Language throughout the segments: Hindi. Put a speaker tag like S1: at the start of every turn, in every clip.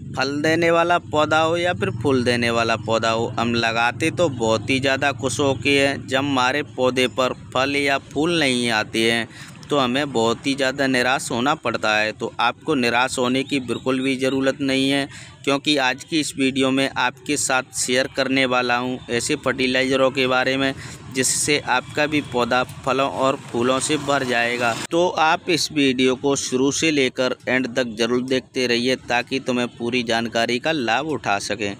S1: फल देने वाला पौधा हो या फिर फूल देने वाला पौधा हो, हम लगाते तो बहुत ही ज़्यादा खुश होके हैं। जब हमारे पौधे पर फल या फूल नहीं आते हैं तो हमें बहुत ही ज़्यादा निराश होना पड़ता है। तो आपको निराश होने की बिल्कुल भी ज़रूरत नहीं है, क्योंकि आज की इस वीडियो में आपके साथ शेयर करने वाला हूं ऐसे फर्टिलाइज़रों के बारे में जिससे आपका भी पौधा फलों और फूलों से भर जाएगा। तो आप इस वीडियो को शुरू से लेकर एंड तक ज़रूर देखते रहिए ताकि तुम्हें पूरी जानकारी का लाभ उठा सकें।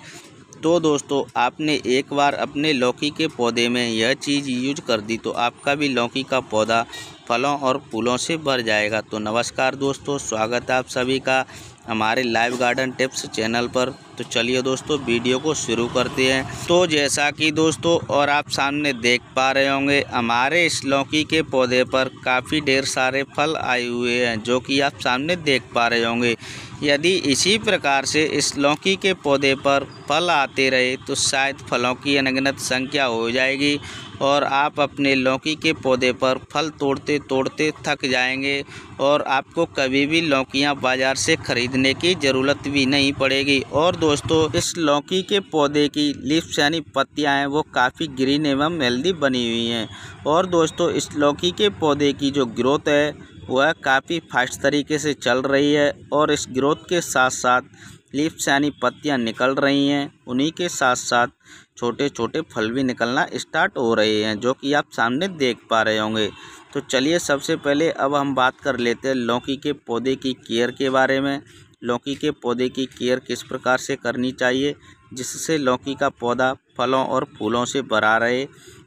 S1: तो दोस्तों, आपने एक बार अपने लौकी के पौधे में यह चीज़ यूज कर दी तो आपका भी लौकी का पौधा फलों और फूलों से भर जाएगा। तो नमस्कार दोस्तों, स्वागत है आप सभी का हमारे लाइव गार्डन टिप्स चैनल पर। तो चलिए दोस्तों, वीडियो को शुरू करते हैं। तो जैसा कि दोस्तों और आप सामने देख पा रहे होंगे, हमारे इस लौकी के पौधे पर काफ़ी ढेर सारे फल आए हुए हैं, जो कि आप सामने देख पा रहे होंगे। यदि इसी प्रकार से इस लौकी के पौधे पर फल आते रहे तो शायद फलों की अनगिनत संख्या हो जाएगी और आप अपने लौकी के पौधे पर फल तोड़ते तोड़ते थक जाएंगे और आपको कभी भी लौकियां बाज़ार से ख़रीदने की ज़रूरत भी नहीं पड़ेगी। और दोस्तों, इस लौकी के पौधे की लीव्स यानी पत्तियां हैं वो काफ़ी ग्रीन एवं हेल्दी बनी हुई हैं। और दोस्तों, इस लौकी के पौधे की जो ग्रोथ है वह काफ़ी फास्ट तरीके से चल रही है और इस ग्रोथ के साथ साथ लीव्स यानी पत्तियां निकल रही हैं। उन्हीं के साथ साथ छोटे छोटे फल भी निकलना स्टार्ट हो रहे हैं, जो कि आप सामने देख पा रहे होंगे। तो चलिए सबसे पहले अब हम बात कर लेते हैं लौकी के पौधे की केयर के बारे में। लौकी के पौधे की केयर किस प्रकार से करनी चाहिए जिससे लौकी का पौधा फलों और फूलों से भरा रहे।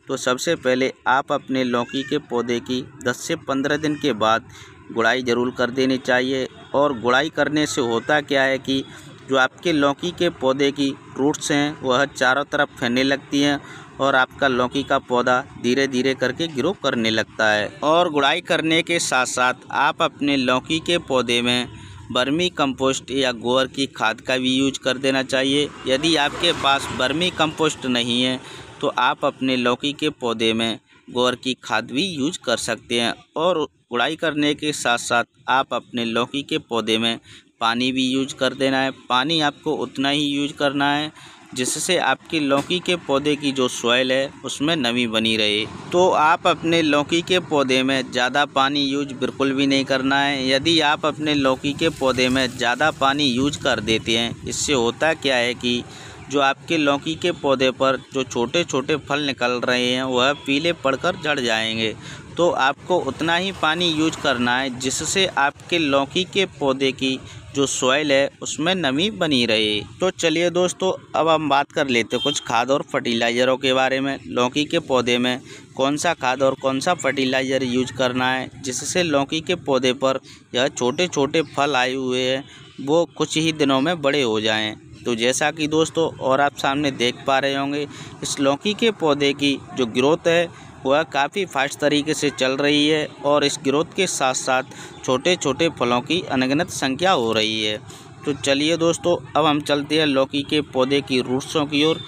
S1: तो सबसे पहले आप अपने लौकी के पौधे की 10 से 15 दिन के बाद गुड़ाई ज़रूर कर देनी चाहिए। और गुड़ाई करने से होता क्या है कि जो आपके लौकी के पौधे की रूट्स हैं वह चारों तरफ फैलने लगती हैं और आपका लौकी का पौधा धीरे धीरे करके ग्रो करने लगता है। और गुड़ाई करने के साथ साथ आप अपने लौकी के पौधे में वर्मी कंपोस्ट या गोबर की खाद का भी यूज कर देना चाहिए। यदि आपके पास वर्मी कंपोस्ट नहीं है तो आप अपने लौकी के पौधे में गोबर की खाद भी यूज कर सकते हैं। और गुड़ाई करने के साथ साथ आप अपने लौकी के पौधे में पानी भी यूज कर देना है। पानी आपको उतना ही यूज करना है जिससे आपकी लौकी के पौधे की जो सॉइल है उसमें नमी बनी रहे। तो आप अपने लौकी के पौधे में ज़्यादा पानी यूज बिल्कुल भी नहीं करना है। यदि आप अपने लौकी के पौधे में ज़्यादा पानी यूज कर देते हैं, इससे होता क्या है कि जो आपके लौकी के पौधे पर जो छोटे छोटे फल निकल रहे हैं वह पीले पड़कर झड़ जाएंगे। तो आपको उतना ही पानी यूज करना है जिससे आपके लौकी के पौधे की जो सॉइल है उसमें नमी बनी रहे। तो चलिए दोस्तों, अब हम बात कर लेते हैं कुछ खाद और फर्टिलाइज़रों के बारे में। लौकी के पौधे में कौन सा खाद और कौन सा फर्टिलाइज़र यूज करना है जिससे लौकी के पौधे पर यह छोटे छोटे फल आए हुए हैं वो कुछ ही दिनों में बड़े हो जाएं। तो जैसा कि दोस्तों और आप सामने देख पा रहे होंगे, इस लौकी के पौधे की जो ग्रोथ है वह काफ़ी फास्ट तरीके से चल रही है और इस ग्रोथ के साथ साथ छोटे छोटे फलों की अनगिनत संख्या हो रही है। तो चलिए दोस्तों, अब हम चलते हैं लौकी के पौधे की रूट्सों की ओर।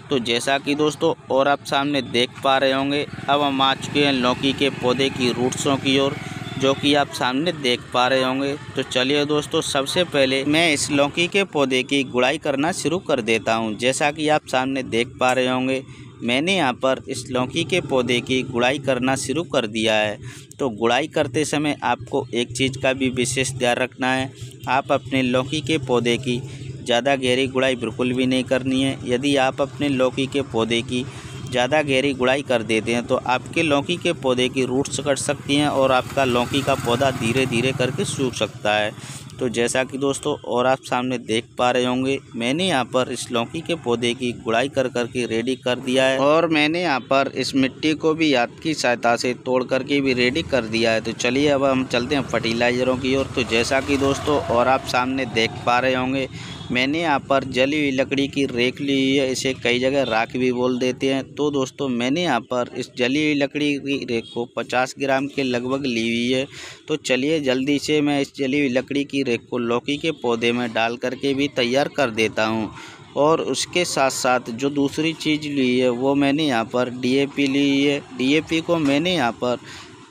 S1: तो जैसा कि दोस्तों और आप सामने देख पा रहे होंगे, अब हम आ चुके हैं लौकी के पौधे की रूट्सों की ओर, जो कि आप सामने देख पा रहे होंगे। तो चलिए दोस्तों, सबसे पहले मैं इस लौकी के पौधे की गुड़ाई करना शुरू कर देता हूं। जैसा कि आप सामने देख पा रहे होंगे, मैंने यहां पर इस लौकी के पौधे की गुड़ाई करना शुरू कर दिया है। तो गुड़ाई करते समय आपको एक चीज़ का भी विशेष ध्यान रखना है, आप अपने लौकी के पौधे की ज़्यादा गहरी गुड़ाई बिल्कुल भी नहीं करनी है। यदि आप अपने लौकी के पौधे की ज़्यादा गहरी गुड़ाई कर देते हैं तो आपके लौकी के पौधे की रूट्स कट सकती हैं और आपका लौकी का पौधा धीरे धीरे करके सूख सकता है। तो जैसा कि दोस्तों और आप सामने देख पा रहे होंगे, मैंने यहाँ पर इस लौकी के पौधे की गुड़ाई कर करके रेडी कर दिया है और मैंने यहाँ पर इस मिट्टी को भी हाथ की सहायता से तोड़ करके भी रेडी कर दिया है। तो चलिए अब हम चलते हैं फर्टिलाइज़रों की ओर। तो जैसा कि दोस्तों और आप सामने देख पा रहे होंगे, मैंने यहाँ पर जली हुई लकड़ी की रेक ली हुई है, इसे कई जगह राख भी बोल देते हैं। तो दोस्तों, मैंने यहाँ पर इस जली हुई लकड़ी की रेक को 50 ग्राम के लगभग ली हुई है। तो चलिए जल्दी से मैं इस जली हुई लकड़ी की रेक को लौकी के पौधे में डाल करके भी तैयार कर देता हूँ। और उसके साथ साथ जो दूसरी चीज़ ली है वो मैंने यहाँ पर DAP ली है। DAP को मैंने यहाँ पर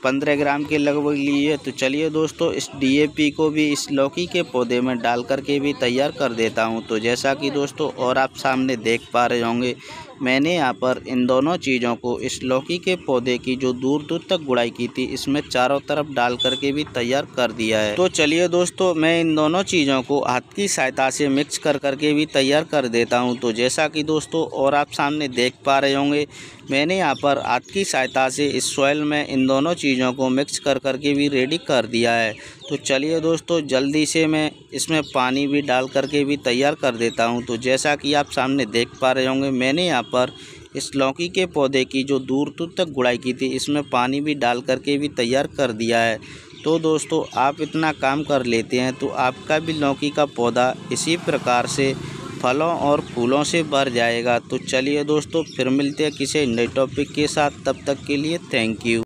S1: 15 ग्राम के लगभग ली है। तो चलिए दोस्तों इस DAP को भी इस लौकी के पौधे में डाल करके भी तैयार कर देता हूँ। तो जैसा कि दोस्तों और आप सामने देख पा रहे होंगे, मैंने यहाँ पर इन दोनों चीज़ों को इस लौकी के पौधे की जो दूर दूर तक गुड़ाई की थी इसमें चारों तरफ डाल करके भी तैयार कर दिया है। तो चलिए दोस्तों मैं इन दोनों चीज़ों को हाथ की सहायता से मिक्स कर करके भी तैयार कर देता हूँ। तो जैसा कि दोस्तों और आप सामने देख पा रहे होंगे, मैंने यहाँ पर हाथ की सहायता से इस सॉइल में इन दोनों चीज़ों को मिक्स कर करके भी रेडी कर दिया है। तो चलिए दोस्तों जल्दी से मैं इसमें पानी भी डाल करके भी तैयार कर देता हूँ। तो जैसा कि आप सामने देख पा रहे होंगे, मैंने यहाँ पर इस लौकी के पौधे की जो दूर दूर तक गुड़ाई की थी इसमें पानी भी डाल करके भी तैयार कर दिया है। तो दोस्तों आप इतना काम कर लेते हैं तो आपका भी लौकी का पौधा इसी प्रकार से फलों और फूलों से भर जाएगा। तो चलिए दोस्तों फिर मिलते हैं किसी नए टॉपिक के साथ, तब तक के लिए थैंक यू।